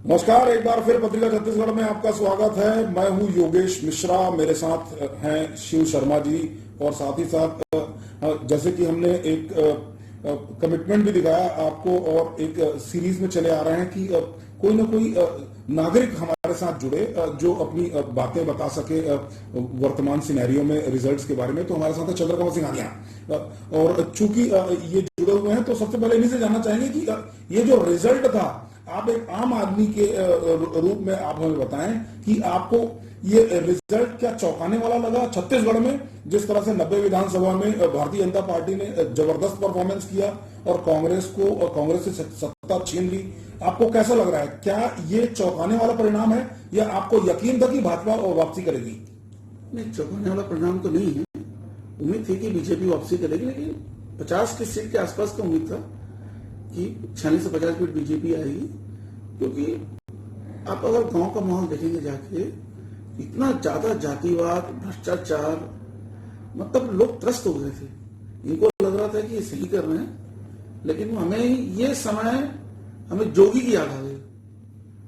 नमस्कार, एक बार फिर पत्रिका छत्तीसगढ़ में आपका स्वागत है। मैं हूं योगेश मिश्रा, मेरे साथ हैं शिव शर्मा जी और साथ ही साथ जैसे कि हमने एक कमिटमेंट भी दिखाया आपको और एक सीरीज में चले आ रहे हैं कि कोई ना कोई नागरिक हमारे साथ जुड़े जो अपनी बातें बता सके वर्तमान सिनेरियो में रिजल्ट्स के बारे में। तो हमारे साथ है चंद्रकमल सिंघानिया और चूंकि ये जुड़े हुए हैं तो सबसे पहले इन्हीं से जानना चाहेंगे कि ये जो रिजल्ट था, आप एक आम आदमी के रूप में आप हमें बताएं कि आपको ये रिजल्ट क्या चौंकाने वाला लगा छत्तीसगढ़ में, जिस तरह से 90 विधानसभा में भारतीय जनता पार्टी ने जबरदस्त परफॉर्मेंस किया और कांग्रेस से सत्ता छीन ली। आपको कैसा लग रहा है? क्या ये चौंकाने वाला परिणाम है या आपको यकीन था कि भाजपा वापसी करेगी? नहीं, चौंकाने वाला परिणाम तो नहीं है। उम्मीद थी कि बीजेपी वापसी करेगी, लेकिन 50 की सीट के आसपास का उम्मीद था कि 46 से 50 सीट बीजेपी आएगी। क्योंकि आप अगर गांव का माहौल देखेंगे जाके, इतना ज्यादा जातिवाद, भ्रष्टाचार, मतलब लोग त्रस्त हो गए थे। इनको लग रहा था कि ये सही कर रहे हैं, लेकिन हमें ये समय हमें जोगी की याद आ गई।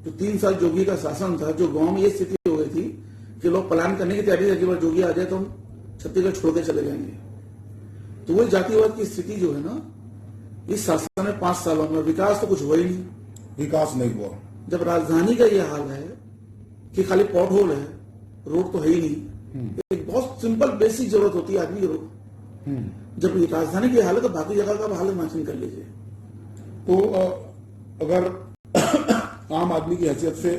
जो 3 साल जोगी का शासन था, जो गांव में ये स्थिति हो गई थी कि लोग पलायन करने की तैयारी थी कि जोगी आ जाए तो हम छत्तीसगढ़ छोड़ के चले जाएंगे। तो वही जातिवाद की स्थिति जो है ना, इस शासन में 5 सालों में विकास तो कुछ हुआ ही नहीं। विकास नहीं हुआ। जब राजधानी का यह हाल है कि खाली पॉट होल है, रोड तो है ही नहीं। एक बहुत सिंपल बेसिक जरूरत होती है आदमी की रोड। जब राजधानी की हाल है तो बाकी जगह का हाल इमेजिन कर लीजिए। तो अगर आम आदमी की हैसियत से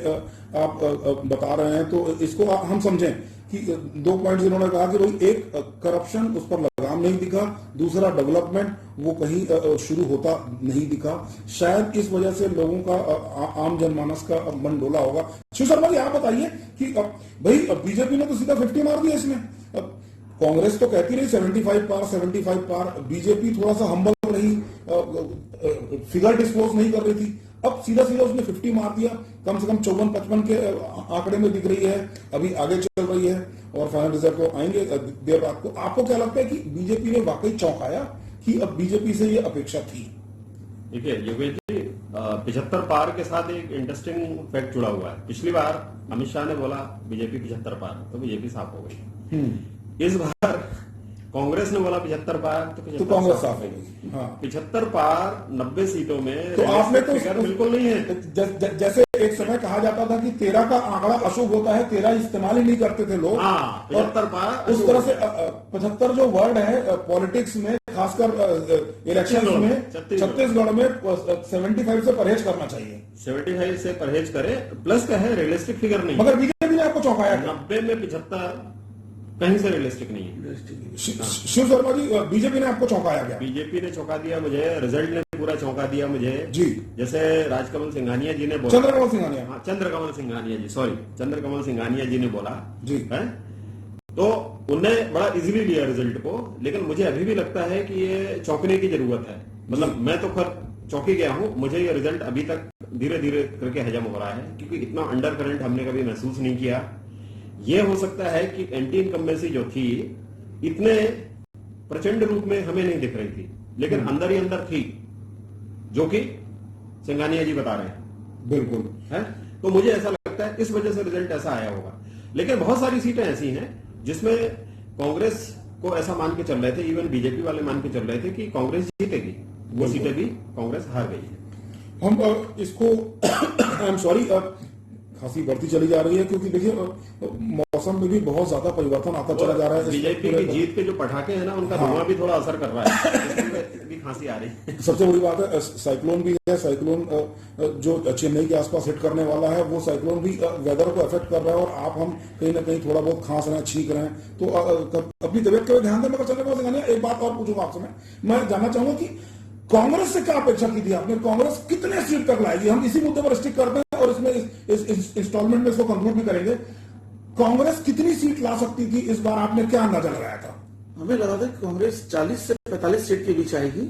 आप बता रहे हैं तो इसको हम समझें कि 2 पॉइंट्स इन्होंने कहा कि भाई एक करप्शन, उस पर लगाम नहीं दिखा, दूसरा डेवलपमेंट वो कहीं शुरू होता नहीं दिखा। शायद इस वजह से लोगों का आम जनमानस का मन डोला होगा। शिव शर्मा जी, आप बताइए कि भाई बीजेपी ने तो सीधा 50 मार दिया इसमें। कांग्रेस तो कहती रही 75 पार, बीजेपी थोड़ा सा हम्बल रही, फिगर डिस्क्लोज नहीं कर रही थी। अब सीधा उसने 50 मार दिया, कम से कम 54-55 के आंकड़े में दिख रही है, अभी आगे चल रही है और फाइनल रिजल्ट तो आएंगे देर रात को। आपको क्या लगता है कि बीजेपी ने वाकई चौंकाया कि अब बीजेपी से ये अपेक्षा थी? देखिए योगेश जी, 75 पार के साथ एक इंटरेस्टिंग फैक्ट जुड़ा हुआ है। पिछली बार अमित शाह ने बोला बीजेपी 75 पार, तो बीजेपी साफ हो गई। इस बार कांग्रेस ने बोला 75 पार, तो कांग्रेस साफ हो गई। हाँ, 75 पार 90 सीटों में। तो आपने तो बिल्कुल नहीं है। जैसे एक समय कहा जाता था कि 13 का आंकड़ा अशुभ होता है, 13 इस्तेमाल ही नहीं करते थे लोग। 75 पार उस तरह से 75 जो वर्ड है पॉलिटिक्स में, खासकर इलेक्शन में, छत्तीसगढ़ में 75 से परहेज करना चाहिए। 75 से परहेज करे, प्लस का है, रियलिस्टिक फिगर नहीं। मगर बीजेपी ने आपको चौंकाया। 90 में 75 कहीं से रियलिस्टिक नहीं है। शिव शर्मा जी, बीजेपी ने आपको चौंकाया क्या? बीजेपी ने चौंका दिया मुझे, रिजल्ट ने पूरा चौंका दिया मुझे जी। जैसे राजकमल सिंघानिया जी ने बोला, चंद्रकमल सिंघानिया, हाँ चंद्रकमल सिंघानिया जी, सॉरी चंद्रकमल सिंघानिया जी ने बोला जी है, तो उन्होंने बड़ा इजीली लिया रिजल्ट को। लेकिन मुझे अभी भी लगता है कि ये चौंकने की जरूरत है। मतलब मैं तो खैर चौंकी गया हूं, मुझे ये रिजल्ट अभी तक धीरे धीरे करके हजम हो रहा है, क्योंकि इतना अंडर करंट हमने कभी महसूस नहीं किया। ये हो सकता है कि एंटी इनकम्बेंसी जो थी इतने प्रचंड रूप में हमें नहीं दिख रही थी, लेकिन अंदर ही अंदर थी, जो कि सिंघानिया जी बता रहे हैं। बिल्कुल है, तो मुझे ऐसा लगता है इस वजह से रिजल्ट ऐसा आया होगा। लेकिन बहुत सारी सीटें ऐसी हैं जिसमें कांग्रेस को ऐसा मान के चल रहे थे, इवन बीजेपी वाले मान के चल रहे थे कि कांग्रेस जीतेगी, वो सीटें भी कांग्रेस हार गई है। हम इसको आई एम सॉरी खांसी बढ़ती चली जा रही है, क्योंकि देखिए मौसम में भी बहुत ज्यादा परिवर्तन आता चला जा रहा है। बीजेपी की जीत के जो पटाखे हैं ना, उनका धुआं भी थोड़ा असर कर रहा है, भी खांसी आ रही है। सबसे बड़ी बात है साइक्लोन भी है। साइक्लोन जो चेन्नई के आसपास हिट करने वाला है, वो साइक्लोन भी वेदर को अफेक्ट कर रहा है और आप हम कहीं ना कहीं थोड़ा बहुत खांस रहे हैं, छींक रहे हैं। तो अपनी तबियत का ध्यान दें। मगर चंद्रकमल एक बात और पूछूंगा आपसे, मैं जानना चाहूंगा कि कांग्रेस से क्या अपेक्षा की थी आपने? कांग्रेस कितने सीट तक लाएगी? हम इसी मुद्दे पर स्टिक करते हैं और इसमें इस इंस्टॉलमेंट में इसको कंक्लूड भी करेंगे। कांग्रेस कितनी सीट ला सकती थी इस बार? आपने क्या अंदाजा लगाया था? हमें लगा था कि कांग्रेस 40 से 45 सीट के बीच आएगी,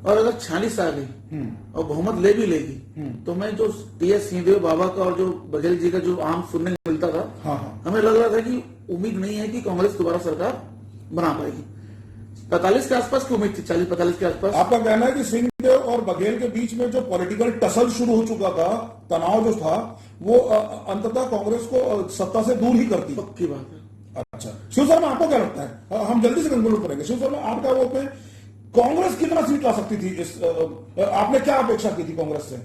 और अगर 46 आ गई और बहुमत ले भी लेगी, तो मैं जो टीएस सिंहदेव बाबा का और जो बघेल जी का जो आम सुनने को मिलता था, हमें लग रहा था कि उम्मीद नहीं है कि कांग्रेस दोबारा सरकार बना पाएगी। 45 के आसपास की उम्मीद थी, 40-45 के आसपास। आपका कहना है कि सिंहदेव और बघेल के बीच में जो पॉलिटिकल टसल शुरू हो चुका था, तनाव जो था, वो अंततः कांग्रेस को सत्ता से दूर ही करती। पक्की बात है। अच्छा, शिव शर्मा आपको क्या लगता है? हम जल्दी से कंक्लूड करेंगे। शिव शर्मा, आप क्या बोलते हैं, कांग्रेस कितना सीट ला सकती थी? इस आपने क्या अपेक्षा की थी कांग्रेस से?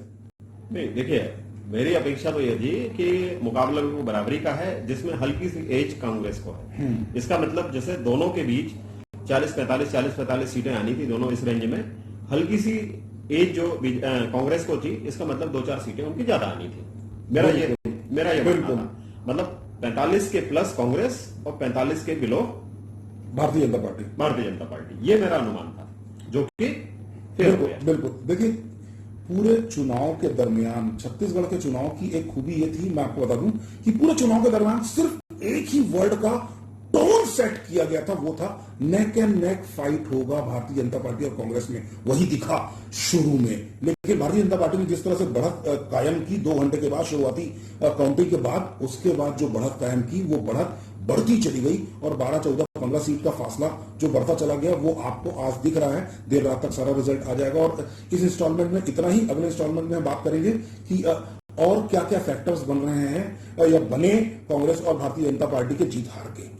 नहीं, देखिए, मेरी अपेक्षा तो यह थी कि मुकाबला बिल्कुल बराबरी का है, जिसमें हल्की सी एज कांग्रेस को है। इसका मतलब जैसे दोनों के बीच 40-45 सीटें आनी थी, दोनों इस रेंज में। हल्की सी एज जो कांग्रेस को थी, इसका मतलब 2-4 सीटें उनकी ज्यादा आनी थी। मेरा ये मानना था। मतलब 45 के प्लस कांग्रेस और 45 के बिलो भारतीय जनता पार्टी। ये मेरा अनुमान था, जो कि फेल हो गया। बिल्कुल। देखिए, पूरे चुनाव के दरमियान छत्तीसगढ़ के चुनाव की एक खूबी ये थी, मैं आपको बता दूं, कि पूरे चुनाव के दरमियान सिर्फ एक ही वर्ड का टोन सेट किया गया था, वो था नेक एंड नेक फाइट होगा भारतीय जनता पार्टी और कांग्रेस में। वही दिखा शुरू में, लेकिन भारतीय जनता पार्टी ने जिस तरह से बढ़त कायम की 2 घंटे के बाद शुरुआती काउंटिंग के बाद, उसके बाद जो बढ़त कायम की, वो बढ़त बढ़ती चली गई और 12, 14, 15 सीट का फासला जो बढ़ता चला गया, वो आपको आज दिख रहा है। देर रात तक सारा रिजल्ट आ जाएगा और इस इंस्टॉलमेंट में इतना ही। अगले इंस्टॉलमेंट में बात करेंगे कि और क्या क्या फैक्टर्स बन रहे हैं या बने कांग्रेस और भारतीय जनता पार्टी के जीत हार के।